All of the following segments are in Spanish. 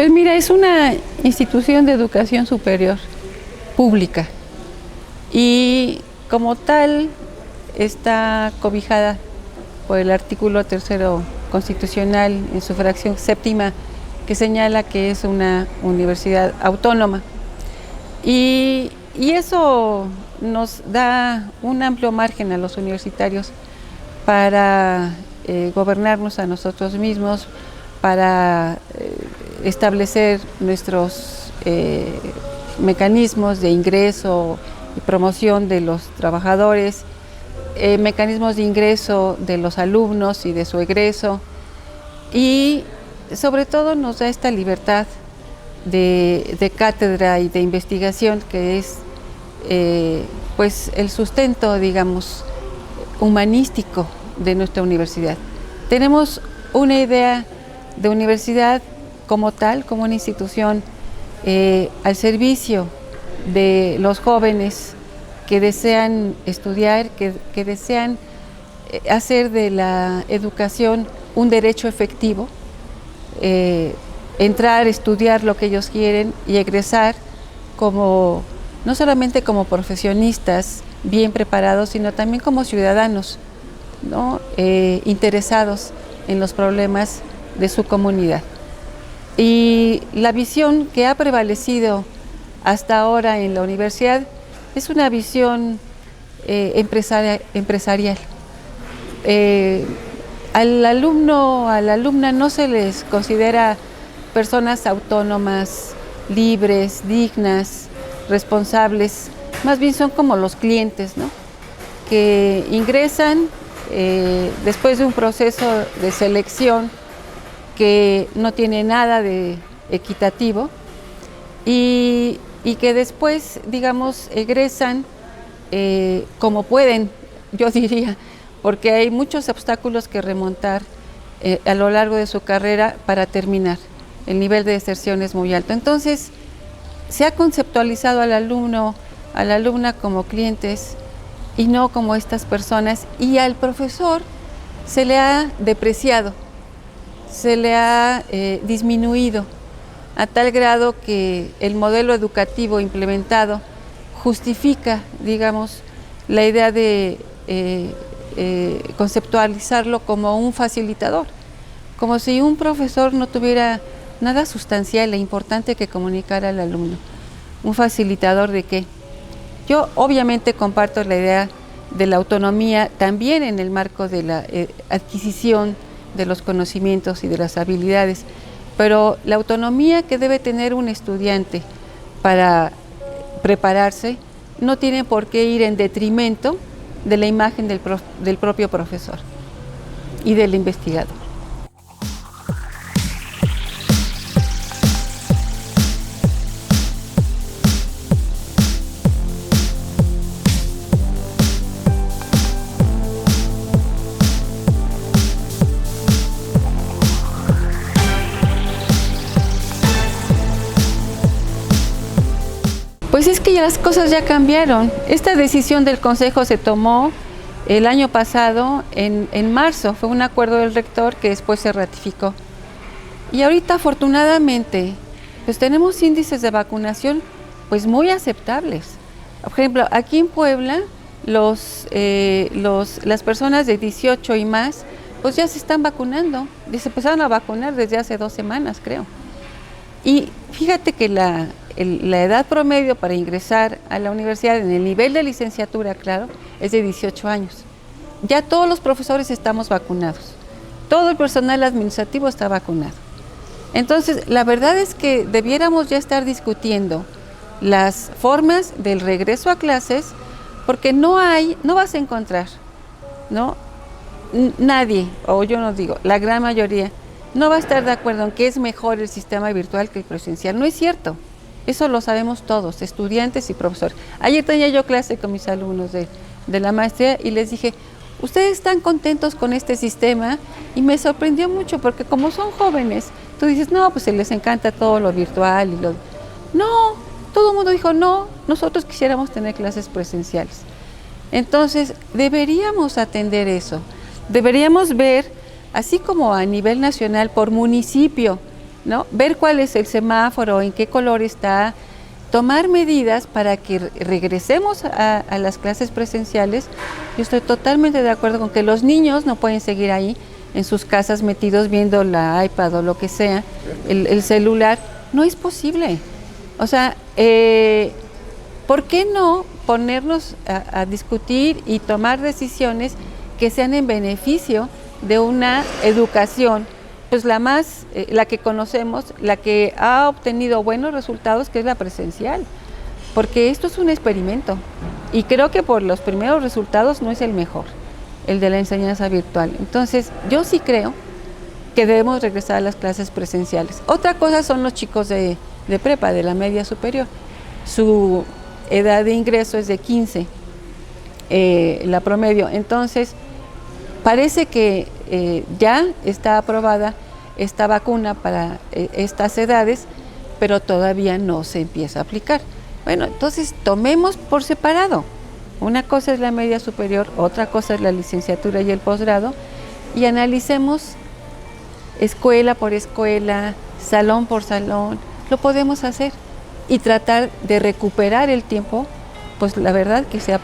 Pues mira, es una institución de educación superior pública y como tal está cobijada por el artículo 3º constitucional en su fracción séptima, que señala que es una universidad autónoma. Y eso nos da un amplio margen a los universitarios para gobernarnos a nosotros mismos, para establecer nuestros mecanismos de ingreso y promoción de los trabajadores, mecanismos de ingreso de los alumnos y de su egreso, y sobre todo nos da esta libertad de cátedra y de investigación que es pues el sustento, digamos, humanístico de nuestra universidad. Tenemos una idea de universidad como tal, como una institución al servicio de los jóvenes que desean estudiar, que desean hacer de la educación un derecho efectivo, entrar, estudiar lo que ellos quieren y egresar como, no solamente como profesionistas bien preparados, sino también como ciudadanos, ¿no? Interesados en los problemas de su comunidad. Y la visión que ha prevalecido hasta ahora en la universidad es una visión empresarial. Al alumno, a la alumna no se les considera personas autónomas, libres, dignas, responsables, más bien son como los clientes, ¿no? Que ingresan después de un proceso de selección que no tiene nada de equitativo y que después, digamos, egresan como pueden, yo diría, porque hay muchos obstáculos que remontar a lo largo de su carrera para terminar. El nivel de deserción es muy alto. Entonces, se ha conceptualizado al alumno, a la alumna como clientes y no como estas personas, y al profesor se le ha depreciado, se le ha disminuido a tal grado que el modelo educativo implementado justifica, digamos, la idea de conceptualizarlo como un facilitador, como si un profesor no tuviera nada sustancial e importante que comunicar al alumno. ¿Un facilitador de qué? Yo obviamente comparto la idea de la autonomía también en el marco de la adquisición de los conocimientos y de las habilidades, pero la autonomía que debe tener un estudiante para prepararse no tiene por qué ir en detrimento de la imagen del propio profesor y del investigador. Pues es que las cosas ya cambiaron. Esta decisión del Consejo se tomó el año pasado, en marzo, fue un acuerdo del rector que después se ratificó. Y ahorita afortunadamente pues tenemos índices de vacunación pues muy aceptables. Por ejemplo, aquí en Puebla las personas de 18 y más pues ya se están vacunando, se empezaron a vacunar desde hace 2 semanas, creo. Y fíjate que la edad promedio para ingresar a la universidad en el nivel de licenciatura, claro, es de 18 años. Ya todos los profesores estamos vacunados, todo el personal administrativo está vacunado. Entonces, la verdad es que debiéramos ya estar discutiendo las formas del regreso a clases, porque no vas a encontrar, ¿no? Nadie, o yo no digo, la gran mayoría, no va a estar de acuerdo en que es mejor el sistema virtual que el presencial. No es cierto. Eso lo sabemos todos, estudiantes y profesores. Ayer tenía yo clase con mis alumnos de la maestría y les dije, ¿ustedes están contentos con este sistema? Y me sorprendió mucho porque como son jóvenes, tú dices, no, pues se les encanta todo lo virtual. No, todo el mundo dijo, no, nosotros quisiéramos tener clases presenciales. Entonces, deberíamos atender eso. Deberíamos ver, así como a nivel nacional, por municipio, ¿no? Ver cuál es el semáforo, en qué color está, tomar medidas para que regresemos a las clases presenciales. Yo estoy totalmente de acuerdo con que los niños no pueden seguir ahí en sus casas metidos viendo la iPad o lo que sea, el celular. No es posible. O sea, ¿por qué no ponernos a discutir y tomar decisiones que sean en beneficio de una educación, pues la que conocemos, la que ha obtenido buenos resultados, que es la presencial? Porque esto es un experimento y creo que por los primeros resultados no es el mejor, el de la enseñanza virtual. Entonces, yo sí creo que debemos regresar a las clases presenciales. Otra cosa son los chicos de prepa, de la media superior. Su edad de ingreso es de 15, la promedio. Entonces, parece que ya está aprobada esta vacuna para estas edades, pero todavía no se empieza a aplicar. Bueno, entonces tomemos por separado. Una cosa es la media superior, otra cosa es la licenciatura y el posgrado, y analicemos escuela por escuela, salón por salón. Lo podemos hacer y tratar de recuperar el tiempo, pues la verdad que sea.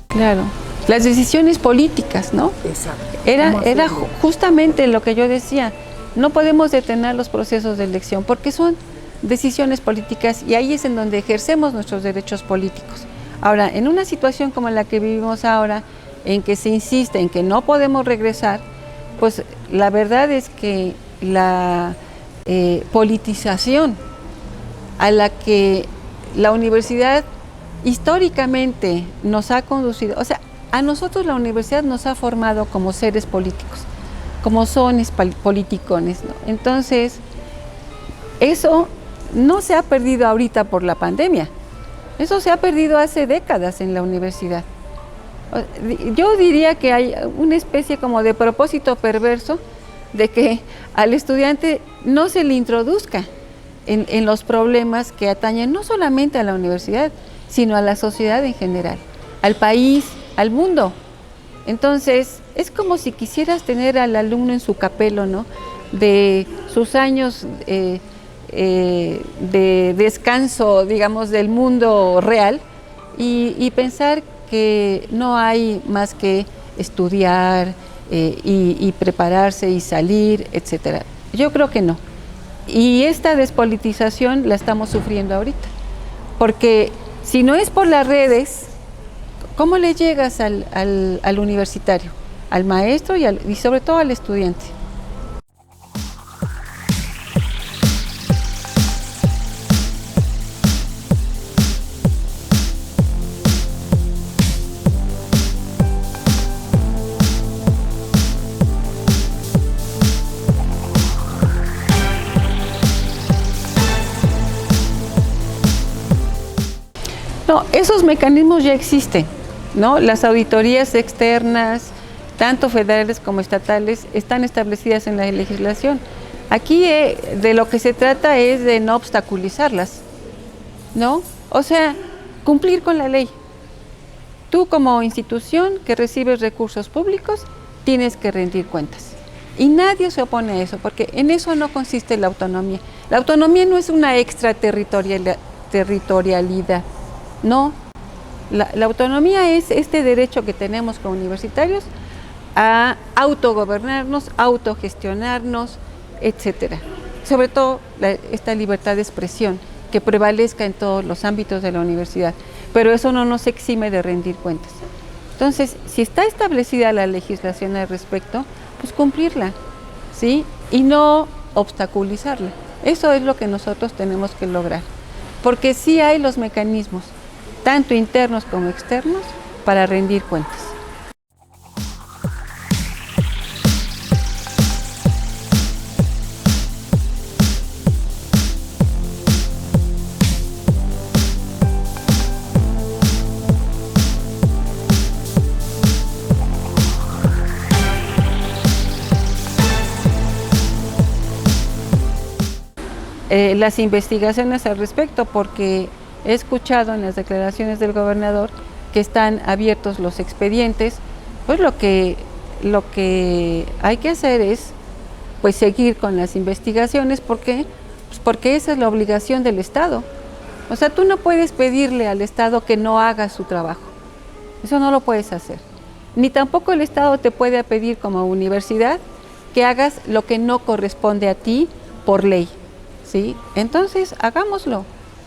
Claro, las decisiones políticas, ¿no? Exacto. Era justamente lo que yo decía, no podemos detener los procesos de elección porque son decisiones políticas y ahí es en donde ejercemos nuestros derechos políticos. Ahora, en una situación como la que vivimos ahora, en que se insiste en que no podemos regresar, pues la verdad es que la politización a la que la universidad históricamente nos ha conducido, o sea, a nosotros la universidad nos ha formado como seres políticos, como sones politicones, ¿no? Entonces, eso no se ha perdido ahorita por la pandemia, eso se ha perdido hace décadas en la universidad. Yo diría que hay una especie como de propósito perverso de que al estudiante no se le introduzca en los problemas que atañen no solamente a la universidad, sino a la sociedad en general, al país, al mundo. Entonces, es como si quisieras tener al alumno en su capelo, ¿no? De sus años de descanso, digamos, del mundo real y pensar que no hay más que estudiar y prepararse y salir, etcétera. Yo creo que no. Y esta despolitización la estamos sufriendo ahorita, porque si no es por las redes, ¿cómo le llegas al universitario, al maestro y sobre todo al estudiante? No, esos mecanismos ya existen, ¿no? Las auditorías externas, tanto federales como estatales, están establecidas en la legislación. Aquí de lo que se trata es de no obstaculizarlas, ¿no? O sea, cumplir con la ley. Tú como institución que recibes recursos públicos, tienes que rendir cuentas. Y nadie se opone a eso, porque en eso no consiste la autonomía. La autonomía no es una extraterritorialidad. No, la autonomía es este derecho que tenemos como universitarios a autogobernarnos, autogestionarnos, etcétera. Sobre todo esta libertad de expresión que prevalezca en todos los ámbitos de la universidad, pero eso no nos exime de rendir cuentas. Entonces, si está establecida la legislación al respecto, pues cumplirla, ¿sí? Y no obstaculizarla. Eso es lo que nosotros tenemos que lograr, porque sí hay los mecanismos, tanto internos como externos, para rendir cuentas. las investigaciones al respecto, porque he escuchado en las declaraciones del gobernador que están abiertos los expedientes. Pues lo que hay que hacer es pues seguir con las investigaciones. ¿Por qué? Pues porque esa es la obligación del Estado. O sea, tú no puedes pedirle al Estado que no haga su trabajo. Eso no lo puedes hacer. Ni tampoco el Estado te puede pedir como universidad que hagas lo que no corresponde a ti por ley, ¿sí? Entonces, hagámoslo.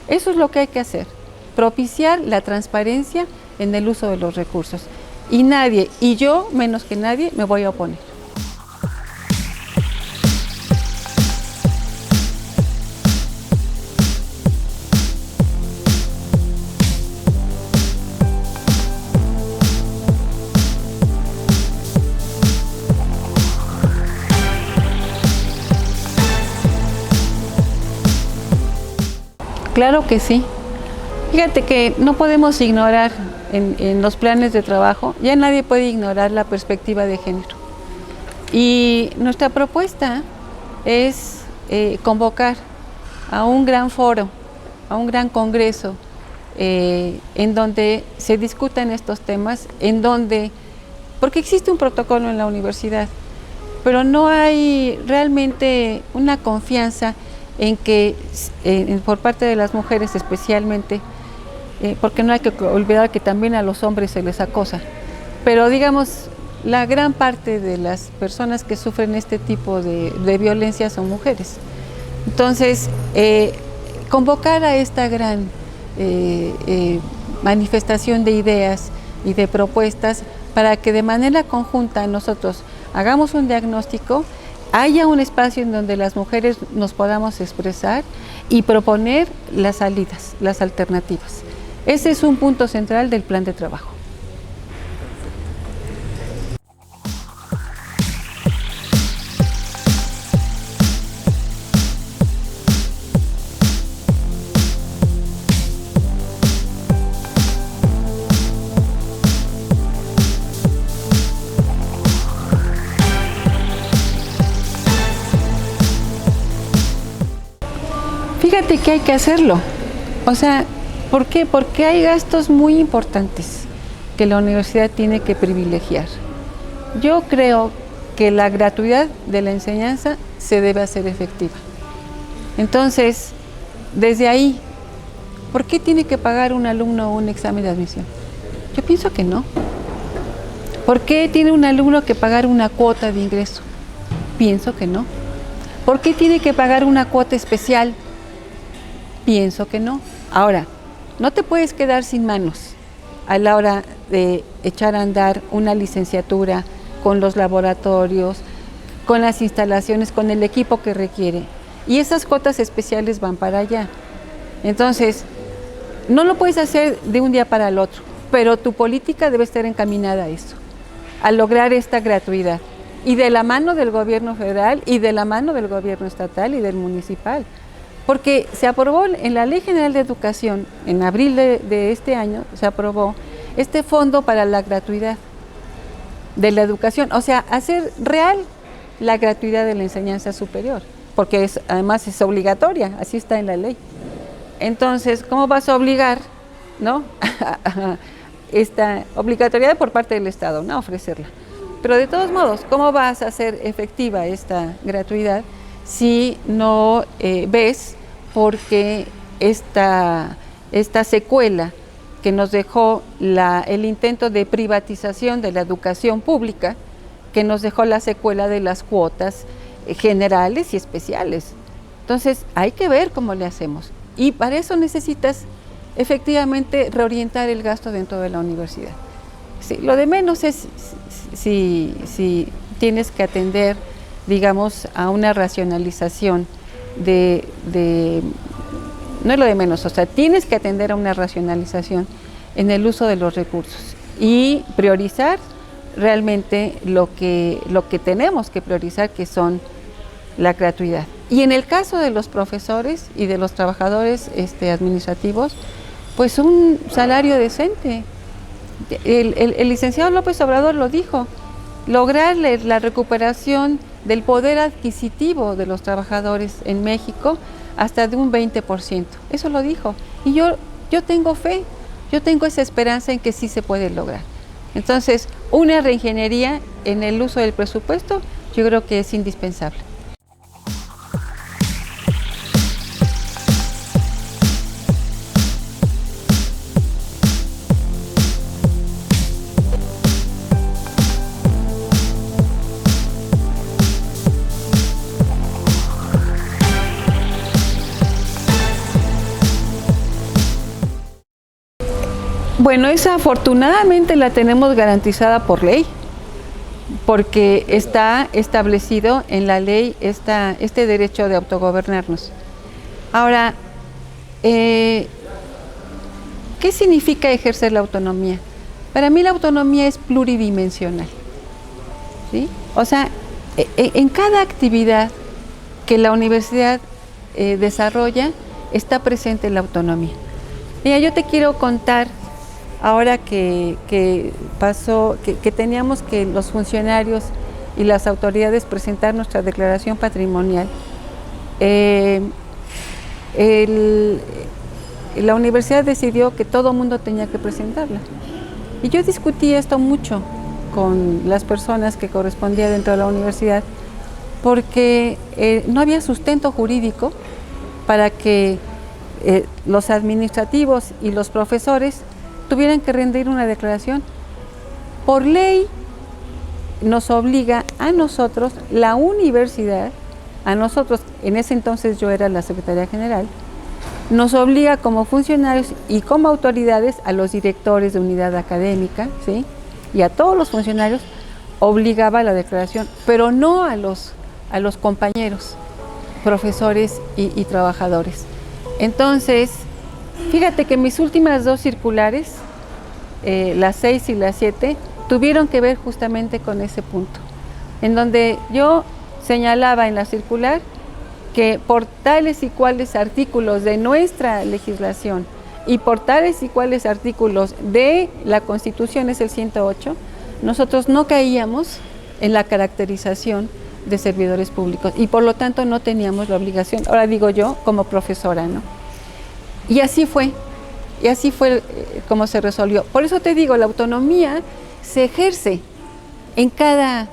Eso es lo que hay que hacer. Propiciar la transparencia en el uso de los recursos. Y nadie, y yo menos que nadie, me voy a oponer. Claro que sí. Fíjate que no podemos ignorar en los planes de trabajo, ya nadie puede ignorar la perspectiva de género. Y nuestra propuesta es convocar a un gran foro, a un gran congreso, en donde se discutan estos temas, porque existe un protocolo en la universidad, pero no hay realmente una confianza en que por parte de las mujeres especialmente, porque no hay que olvidar que también a los hombres se les acosa, pero digamos la gran parte de las personas que sufren este tipo de violencia son mujeres. Entonces, convocar a esta gran manifestación de ideas y de propuestas para que de manera conjunta nosotros hagamos un diagnóstico, haya un espacio en donde las mujeres nos podamos expresar y proponer las salidas, las alternativas. Ese es un punto central del plan de trabajo. Fíjate que hay que hacerlo. O sea, ¿por qué? Porque hay gastos muy importantes que la universidad tiene que privilegiar. Yo creo que la gratuidad de la enseñanza se debe hacer efectiva. Entonces, desde ahí, ¿por qué tiene que pagar un alumno un examen de admisión? Yo pienso que no. ¿Por qué tiene un alumno que pagar una cuota de ingreso? Pienso que no. ¿Por qué tiene que pagar una cuota especial? Pienso que no. Ahora, no te puedes quedar sin manos a la hora de echar a andar una licenciatura con los laboratorios, con las instalaciones, con el equipo que requiere. Y esas cuotas especiales van para allá. Entonces, no lo puedes hacer de un día para el otro, pero tu política debe estar encaminada a eso, a lograr esta gratuidad. Y de la mano del gobierno federal y de la mano del gobierno estatal y del municipal. Porque se aprobó en la Ley General de Educación, en abril de este año, se aprobó este fondo para la gratuidad de la educación, o sea, hacer real la gratuidad de la enseñanza superior, porque además es obligatoria, así está en la ley. Entonces, ¿cómo vas a obligar, no? Esta obligatoriedad por parte del Estado, no ofrecerla. Pero de todos modos, ¿cómo vas a hacer efectiva esta gratuidad si no ves porque esta secuela que nos dejó el intento de privatización de la educación pública, que nos dejó la secuela de las cuotas generales y especiales? Entonces hay que ver cómo le hacemos, y para eso necesitas efectivamente reorientar el gasto dentro de la universidad. Sí, lo de menos es si tienes que atender, digamos, a una racionalización no es lo de menos, o sea, tienes que atender a una racionalización en el uso de los recursos y priorizar realmente lo que tenemos que priorizar, que son la gratuidad. Y en el caso de los profesores y de los trabajadores administrativos, pues un salario decente. El licenciado López Obrador lo dijo, lograr la recuperación del poder adquisitivo de los trabajadores en México hasta de un 20%. Eso lo dijo. Y yo tengo fe, yo tengo esa esperanza en que sí se puede lograr. Entonces, una reingeniería en el uso del presupuesto, yo creo que es indispensable. Bueno, esa afortunadamente la tenemos garantizada por ley, porque está establecido en la ley este derecho de autogobernarnos. Ahora, ¿qué significa ejercer la autonomía? Para mí la autonomía es pluridimensional, ¿sí? O sea, en cada actividad que la universidad desarrolla está presente la autonomía. Mira, yo te quiero contar, ahora que pasó, que teníamos que los funcionarios y las autoridades presentar nuestra declaración patrimonial, la universidad decidió que todo mundo tenía que presentarla. Y yo discutí esto mucho con las personas que correspondía dentro de la universidad, porque no había sustento jurídico para que los administrativos y los profesores tuvieran que rendir una declaración. Por ley nos obliga a nosotros, la universidad, a nosotros, en ese entonces yo era la secretaria general, nos obliga como funcionarios y como autoridades a los directores de unidad académica, ¿sí? Y a todos los funcionarios obligaba la declaración, pero no a los compañeros, profesores y trabajadores. Entonces, fíjate que mis últimas dos circulares, las 6 y las 7, tuvieron que ver justamente con ese punto, en donde yo señalaba en la circular que por tales y cuales artículos de nuestra legislación y por tales y cuales artículos de la Constitución, es el 108, nosotros no caíamos en la caracterización de servidores públicos y por lo tanto no teníamos la obligación, ahora digo yo, como profesora, ¿no? Y así fue como se resolvió. Por eso te digo, la autonomía se ejerce en cada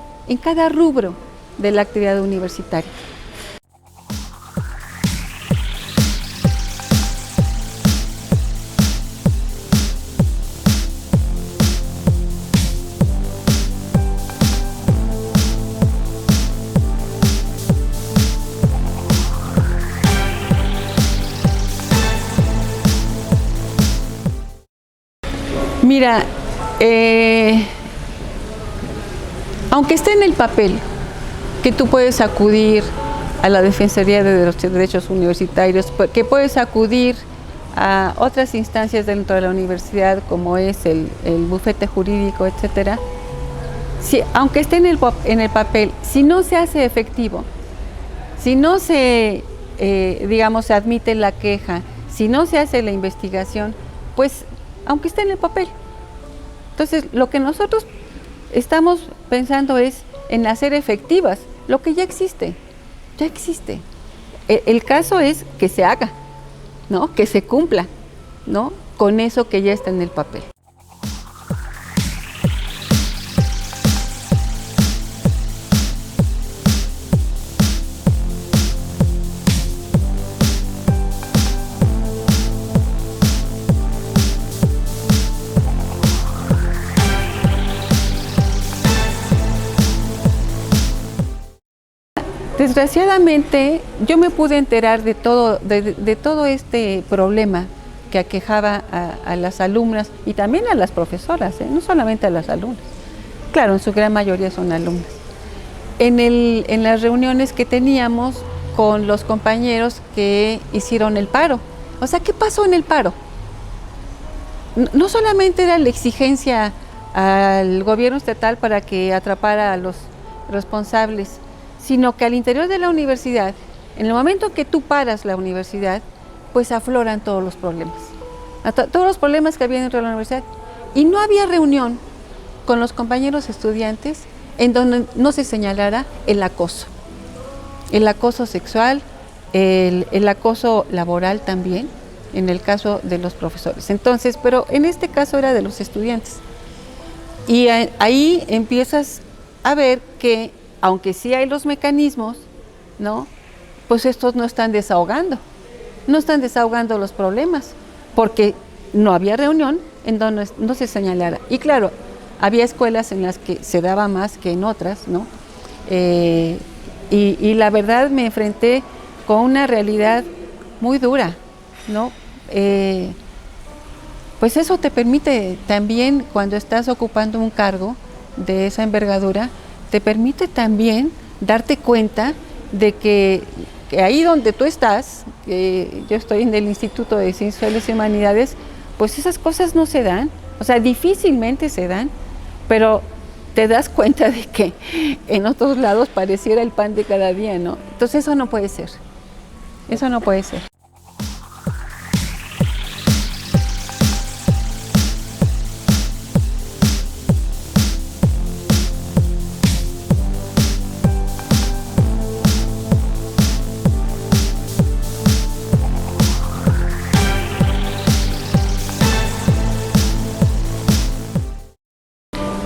rubro de la actividad universitaria. Mira, aunque esté en el papel que tú puedes acudir a la Defensoría de los Derechos Universitarios, que puedes acudir a otras instancias dentro de la universidad, como es el bufete jurídico, etcétera, aunque esté en el papel, si no se hace efectivo, si no se, se admite la queja, si no se hace la investigación, pues aunque esté en el papel. Entonces, lo que nosotros estamos pensando es en hacer efectivas lo que ya existe. El caso es que se haga, ¿no? Que se cumpla, ¿no? Con eso que ya está en el papel. Desgraciadamente, yo me pude enterar de todo este problema que aquejaba a las alumnas y también a las profesoras, no solamente a las alumnas. Claro, en su gran mayoría son alumnas. En las reuniones que teníamos con los compañeros que hicieron el paro. O sea, ¿qué pasó en el paro? No solamente era la exigencia al gobierno estatal para que atrapara a los responsables, sino que al interior de la universidad, en el momento que tú paras la universidad, pues afloran todos los problemas. Todos los problemas que había dentro de la universidad. Y no había reunión con los compañeros estudiantes en donde no se señalara el acoso sexual, el acoso laboral también, en el caso de los profesores. Entonces, pero en este caso era de los estudiantes. Y ahí empiezas a ver que, aunque sí hay los mecanismos, ¿no? Pues estos no están desahogando los problemas, porque no había reunión en donde no se señalara. Y claro, había escuelas en las que se daba más que en otras, ¿no? Y la verdad me enfrenté con una realidad muy dura, ¿no? Pues eso te permite también, cuando estás ocupando un cargo de esa envergadura, te permite también darte cuenta de que ahí donde tú estás, que yo estoy en el Instituto de Ciencias Sociales y Humanidades, pues esas cosas no se dan, o sea, difícilmente se dan, pero te das cuenta de que en otros lados pareciera el pan de cada día, ¿no? Entonces eso no puede ser, eso no puede ser.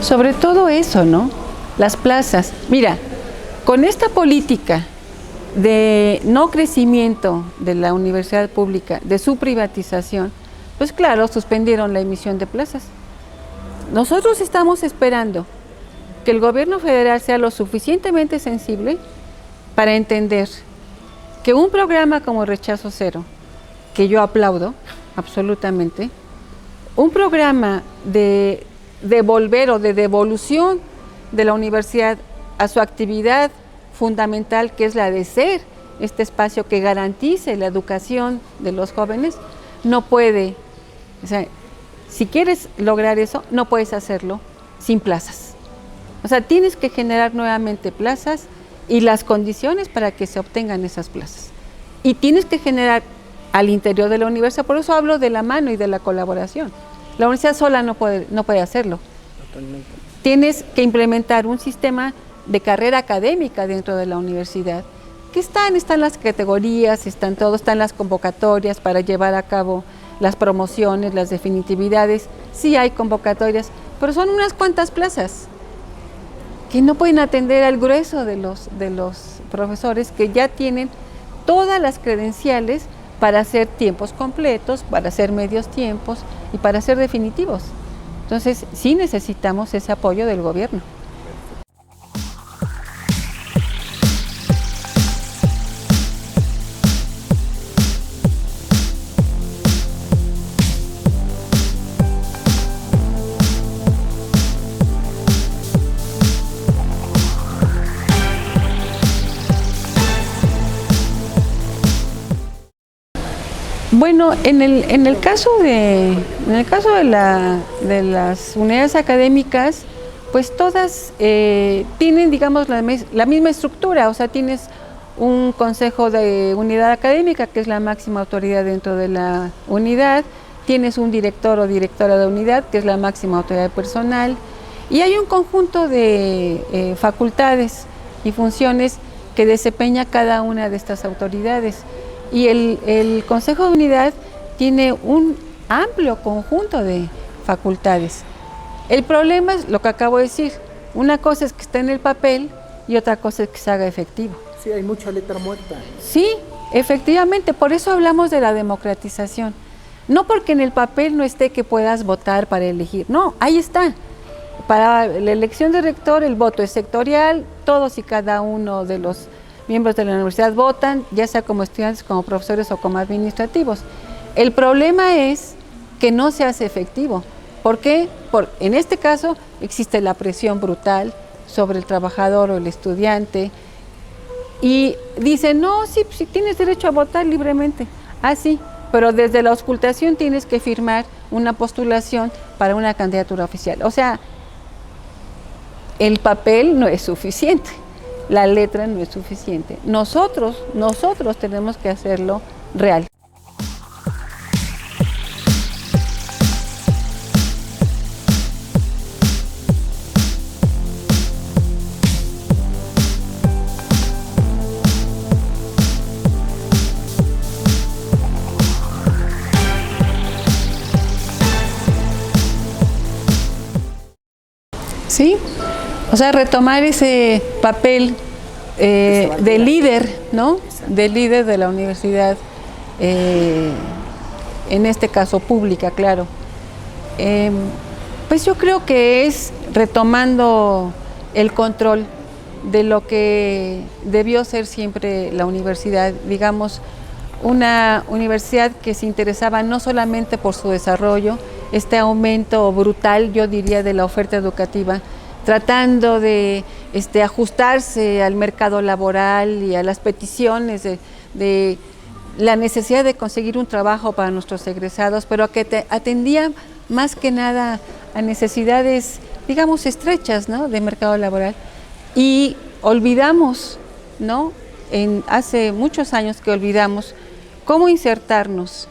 Sobre todo eso, ¿no? Las plazas. Mira, con esta política de no crecimiento de la universidad pública, de su privatización, pues claro, suspendieron la emisión de plazas. Nosotros estamos esperando que el gobierno federal sea lo suficientemente sensible para entender que un programa como Rechazo Cero, que yo aplaudo absolutamente, un programa de devolver o de devolución de la universidad a su actividad fundamental, que es la de ser este espacio que garantice la educación de los jóvenes, no puede, o sea, si quieres lograr eso, no puedes hacerlo sin plazas. O sea, tienes que generar nuevamente plazas y las condiciones para que se obtengan esas plazas. Y tienes que generar al interior de la universidad, por eso hablo de la mano y de la colaboración. La universidad sola no puede hacerlo. Totalmente. Tienes que implementar un sistema de carrera académica dentro de la universidad, que están las categorías, están las convocatorias para llevar a cabo las promociones, las definitividades. Sí hay convocatorias, pero son unas cuantas plazas que no pueden atender al grueso de los profesores que ya tienen todas las credenciales para hacer tiempos completos, para hacer medios tiempos y para hacer definitivos. Entonces, sí necesitamos ese apoyo del gobierno. Bueno, en el caso de las unidades académicas, pues todas tienen, digamos, la misma estructura. O sea, tienes un consejo de unidad académica, que es la máxima autoridad dentro de la unidad, tienes un director o directora de unidad, que es la máxima autoridad personal, y hay un conjunto de facultades y funciones que desempeña cada una de estas autoridades. Y el Consejo de Unidad tiene un amplio conjunto de facultades. El problema es lo que acabo de decir. Una cosa es que esté en el papel y otra cosa es que se haga efectivo. Sí, hay mucha letra muerta. Sí, efectivamente, por eso hablamos de la democratización. No porque en el papel no esté que puedas votar para elegir, no, ahí está. Para la elección de rector el voto es sectorial, todos y cada uno de los miembros de la universidad votan, ya sea como estudiantes, como profesores o como administrativos. El problema es que no se hace efectivo. ¿Por qué? En este caso existe la presión brutal sobre el trabajador o el estudiante y dicen, no, sí tienes derecho a votar libremente. Ah, sí, pero desde la auscultación tienes que firmar una postulación para una candidatura oficial. O sea, el papel no es suficiente. La letra no es suficiente. Nosotros tenemos que hacerlo real. ¿sí? O sea, retomar ese papel de líder, ¿no? De líder de la universidad, en este caso pública, claro. Pues yo creo que es retomando el control de lo que debió ser siempre la universidad, digamos, una universidad que se interesaba no solamente por su desarrollo, este aumento brutal, yo diría, de la oferta educativa, tratando de ajustarse al mercado laboral y a las peticiones de la necesidad de conseguir un trabajo para nuestros egresados, pero que atendía más que nada a necesidades, digamos, estrechas, ¿no?, de mercado laboral. Y olvidamos, ¿no?, hace muchos años que olvidamos cómo insertarnos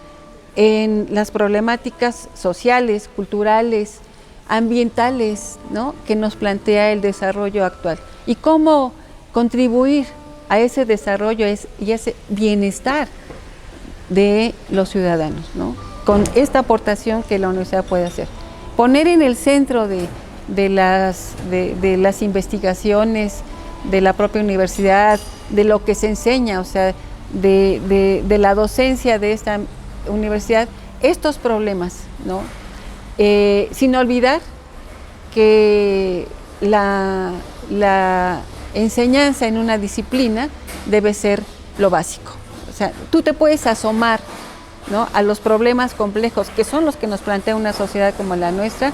en las problemáticas sociales, culturales, ambientales, ¿no?, que nos plantea el desarrollo actual y cómo contribuir a ese desarrollo y ese bienestar de los ciudadanos, ¿no?, con esta aportación que la universidad puede hacer. Poner en el centro de las investigaciones de la propia universidad, de lo que se enseña, o sea, de la docencia de esta universidad, estos problemas, ¿no? Sin olvidar que la enseñanza en una disciplina debe ser lo básico. O sea, tú te puedes asomar, ¿no?, a los problemas complejos que son los que nos plantea una sociedad como la nuestra,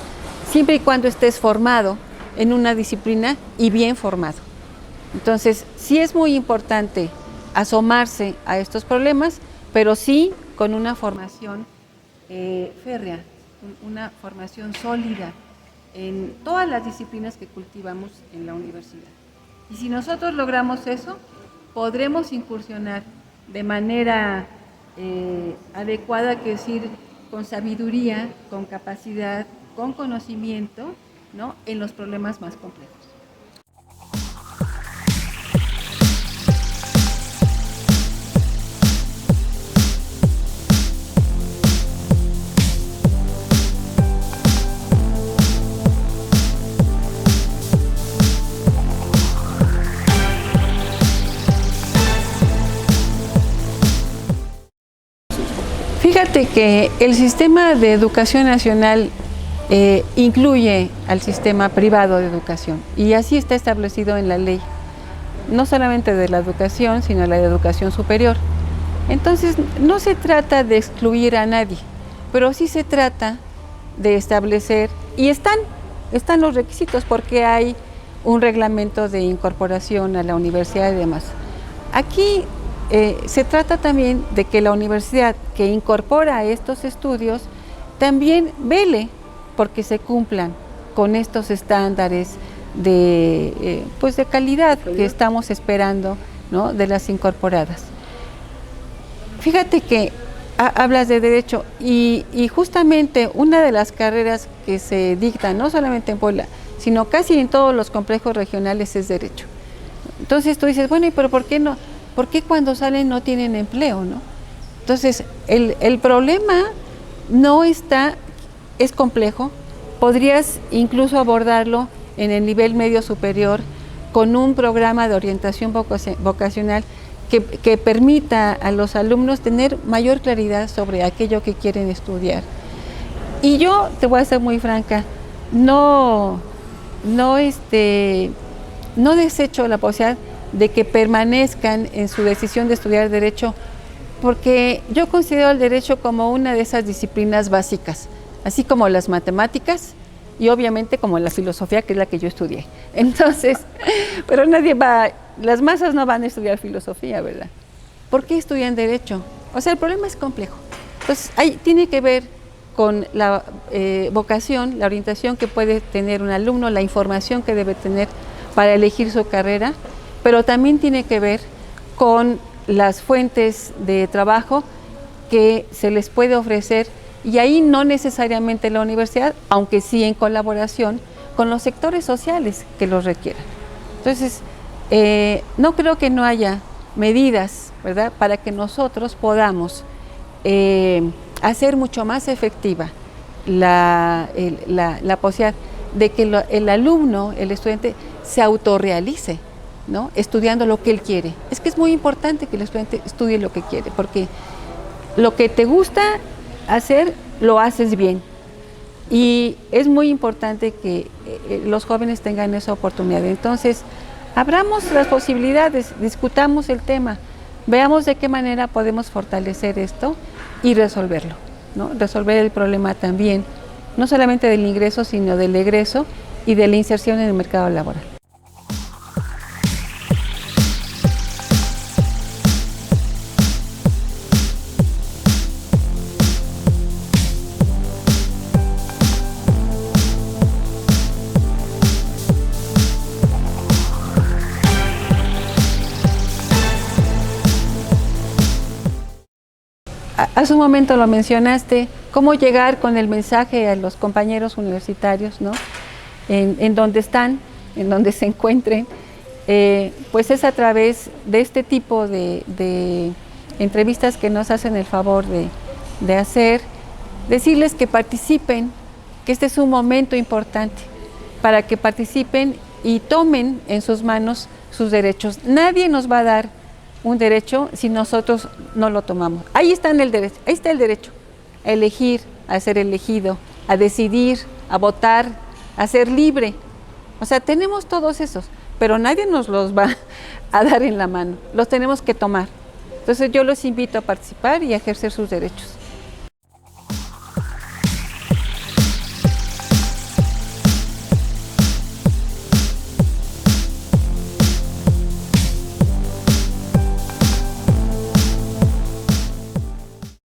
siempre y cuando estés formado en una disciplina y bien formado. Entonces, sí es muy importante asomarse a estos problemas, pero sí con una formación férrea, una formación sólida en todas las disciplinas que cultivamos en la universidad. Y si nosotros logramos eso, podremos incursionar de manera adecuada, que decir, con sabiduría, con capacidad, con conocimiento, ¿no?, en los problemas más complejos. Fíjate que el sistema de educación nacional incluye al sistema privado de educación y así está establecido en la ley, no solamente de la educación, sino la de educación superior. Entonces, no se trata de excluir a nadie, pero sí se trata de establecer, y están los requisitos porque hay un reglamento de incorporación a la universidad y demás. Aquí se trata también de que la universidad que incorpora estos estudios también vele porque se cumplan con estos estándares de calidad que estamos esperando, ¿no?, de las incorporadas. Fíjate que hablas de derecho y justamente una de las carreras que se dictan, no solamente en Puebla, sino casi en todos los complejos regionales, es derecho. Entonces tú dices, bueno, ¿y pero por qué no? ¿Por qué cuando salen no tienen empleo, no? Entonces, el problema no está, es complejo, podrías incluso abordarlo en el nivel medio superior con un programa de orientación vocacional que permita a los alumnos tener mayor claridad sobre aquello que quieren estudiar. Y yo te voy a ser muy franca, no desecho la posibilidad de que permanezcan en su decisión de estudiar derecho, porque yo considero el derecho como una de esas disciplinas básicas, así como las matemáticas y obviamente como la filosofía, que es la que yo estudié. Entonces, pero las masas no van a estudiar filosofía, ¿verdad? ¿Por qué estudian derecho? O sea, el problema es complejo. Entonces, tiene que ver con la vocación, la orientación que puede tener un alumno, la información que debe tener para elegir su carrera, pero también tiene que ver con las fuentes de trabajo que se les puede ofrecer, y ahí no necesariamente la universidad, aunque sí en colaboración con los sectores sociales que los requieran. Entonces, no creo que no haya medidas, ¿verdad?, para que nosotros podamos hacer mucho más efectiva la posibilidad de que el alumno, el estudiante, se autorrealice, ¿no? Estudiando lo que él quiere. Es que es muy importante que el estudiante estudie lo que quiere, porque lo que te gusta hacer, lo haces bien. Y es muy importante que los jóvenes tengan esa oportunidad. Entonces, abramos las posibilidades, discutamos el tema, veamos de qué manera podemos fortalecer esto y resolverlo, ¿no? Resolver el problema también, no solamente del ingreso, sino del egreso y de la inserción en el mercado laboral. Hace un momento lo mencionaste, cómo llegar con el mensaje a los compañeros universitarios, ¿no? En donde están, en donde se encuentren, pues es a través de este tipo de entrevistas que nos hacen el favor de hacer, decirles que participen, que este es un momento importante para que participen y tomen en sus manos sus derechos. Nadie nos va a dar un derecho si nosotros no lo tomamos. Ahí está el derecho a elegir, a ser elegido, a decidir, a votar, a ser libre. O sea, tenemos todos esos, pero nadie nos los va a dar en la mano, los tenemos que tomar. Entonces yo los invito a participar y a ejercer sus derechos.